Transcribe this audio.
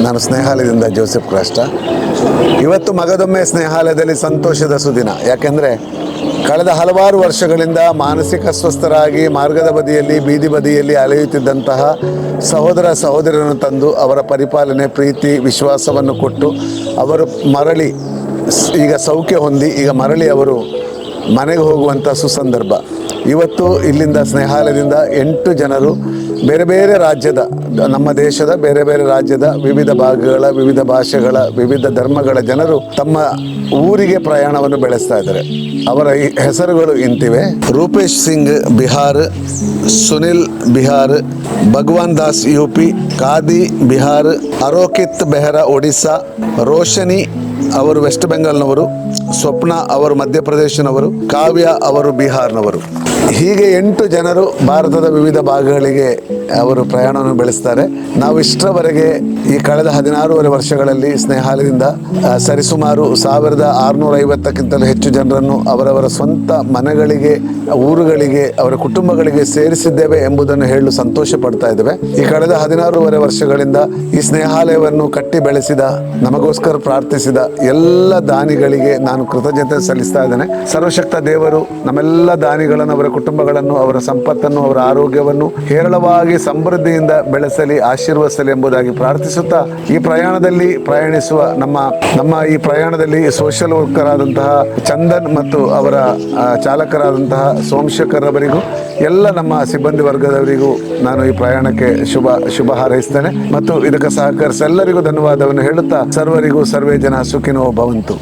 ನಾನು ಸ್ನೇಹಾಲಯದಿಂದ ಜೋಸೆಫ್ ಕ್ರಾಸ್ಟ. ಇವತ್ತು ಮಗದೊಮ್ಮೆ ಸ್ನೇಹಾಲಯದಲ್ಲಿ ಸಂತೋಷದ ಸುದಿನ. ಯಾಕೆಂದರೆ ಕಳೆದ ಹಲವಾರು ವರ್ಷಗಳಿಂದ ಮಾನಸಿಕ ಅಸ್ವಸ್ಥರಾಗಿ ಮಾರ್ಗದ ಬದಿಯಲ್ಲಿ ಬೀದಿ ಬದಿಯಲ್ಲಿ ಅಲೆಯುತ್ತಿದ್ದಂತಹ ಸಹೋದರ ಸಹೋದರರನ್ನು ತಂದು ಅವರ ಪರಿಪಾಲನೆ, ಪ್ರೀತಿ, ವಿಶ್ವಾಸವನ್ನು ಕೊಟ್ಟು ಅವರು ಮರಳಿ ಈಗ ಸೌಖ್ಯ ಹೊಂದಿ ಈಗ ಮರಳಿ ಅವರು ಮನೆಗೆ ಹೋಗುವಂಥ ಸುಸಂದರ್ಭ. ಇವತ್ತು ಇಲ್ಲಿಂದ ಸ್ನೇಹಾಲಯದಿಂದ 8 ಜನರು ಬೇರೆ ಬೇರೆ ರಾಜ್ಯದ, ನಮ್ಮ ದೇಶದ ಬೇರೆ ಬೇರೆ ರಾಜ್ಯದ ವಿವಿಧ ಭಾಗಗಳ, ವಿವಿಧ ಭಾಷೆಗಳ, ವಿವಿಧ ಧರ್ಮಗಳ ಜನರು ತಮ್ಮ ಊರಿಗೆ ಪ್ರಯಾಣವನ್ನು ಬೆಳೆಸ್ತಾ ಇದ್ದಾರೆ. ಅವರ ಹೆಸರುಗಳು ಇಂತಿವೆ: ರೂಪೇಶ್ ಸಿಂಗ್ ಬಿಹಾರ್, ಸುನಿಲ್ ಬಿಹಾರ್, ಭಗವಾನ್ ದಾಸ್ UP, ಖಾದಿ ಬಿಹಾರ್, ಅರೋಕಿತ್ ಬೆಹರಾ ಒಡಿಸ್ಸಾ, ರೋಶನಿ ಅವರು ವೆಸ್ಟ್ ಬೆಂಗಾಲ್ನವರು, ಸ್ವಪ್ನ ಅವರು ಮಧ್ಯಪ್ರದೇಶನವರು, ಕಾವ್ಯ ಅವರು ಬಿಹಾರ್ನವರು. ಹೀಗೆ 8 ಜನರು ಭಾರತದ ವಿವಿಧ ಭಾಗಗಳಿಗೆ ಅವರು ಪ್ರಯಾಣವನ್ನು ಬೆಳೆಸ್ತಾರೆ. ನಾವು ಇಷ್ಟರವರೆಗೆ ಈ ಕಳೆದ 16 ವರ್ಷಗಳಲ್ಲಿ ಸ್ನೇಹಾಲಯದಿಂದ ಸರಿಸುಮಾರು 1650ಕ್ಕಿಂತಲೂ ಹೆಚ್ಚು ಜನರನ್ನು ಅವರವರ ಸ್ವಂತ ಮನೆಗಳಿಗೆ, ಊರುಗಳಿಗೆ, ಅವರ ಕುಟುಂಬಗಳಿಗೆ ಸೇರಿಸಿದ್ದೇವೆ ಎಂಬುದನ್ನು ಹೇಳಲು ಸಂತೋಷ ಪಡ್ತಾ ಇದ್ದೇವೆ. ಈ ಕಳೆದ 16 ವರ್ಷಗಳಿಂದ ಈ ಸ್ನೇಹಾಲಯವನ್ನು ಕಟ್ಟಿ ಬೆಳೆಸಿದ, ನಮಗೋಸ್ಕರ ಪ್ರಾರ್ಥಿಸಿದ ಎಲ್ಲ ದಾನಿಗಳಿಗೆ ನಾನು ಕೃತಜ್ಞತೆ ಸಲ್ಲಿಸ್ತಾ ಇದ್ದೇನೆ. ಸರ್ವಶಕ್ತ ದೇವರು ನಮ್ಮೆಲ್ಲ ದಾನಿಗಳನ್ನು, ಅವರ ಕುಟುಂಬಗಳನ್ನು, ಅವರ ಸಂಪತ್ತನ್ನು, ಅವರ ಆರೋಗ್ಯವನ್ನು ಹೇರಳವಾಗಿ ಸಮೃದ್ಧಿಯಿಂದ ಬೆಳೆಸಲಿ, ಆಶೀರ್ವದಿಸಲಿ ಎಂಬುದಾಗಿ ಪ್ರಾರ್ಥಿಸುತ್ತಾ, ಈ ಪ್ರಯಾಣದಲ್ಲಿ ಪ್ರಯಾಣಿಸುವ ನಮ್ಮ ಈ ಪ್ರಯಾಣದಲ್ಲಿ ಸೋಷಿಯಲ್ ವರ್ಕರ್ ಆದಂತಹ ಚಂದನ್ ಮತ್ತು ಅವರ ಚಾಲಕರಾದಂತಹ ಸೋಮಶೇಖರ್ ಅವರಿಗೂ ಎಲ್ಲ ನಮ್ಮ ಸಿಬ್ಬಂದಿ ವರ್ಗದವರಿಗೂ ನಾನು ಈ ಪ್ರಯಾಣಕ್ಕೆ ಶುಭ ಹಾರೈಸ್ತೇನೆ ಮತ್ತು ಇದಕ್ಕೆ ಸಹಕರಿಸ ಎಲ್ಲರಿಗೂ ಧನ್ಯವಾದವನ್ನು ಹೇಳುತ್ತಾ, ಸರ್ವರಿಗೂ ಸರ್ವೇ ಜನ ಸುಖಿನೋ ಭವಂತು.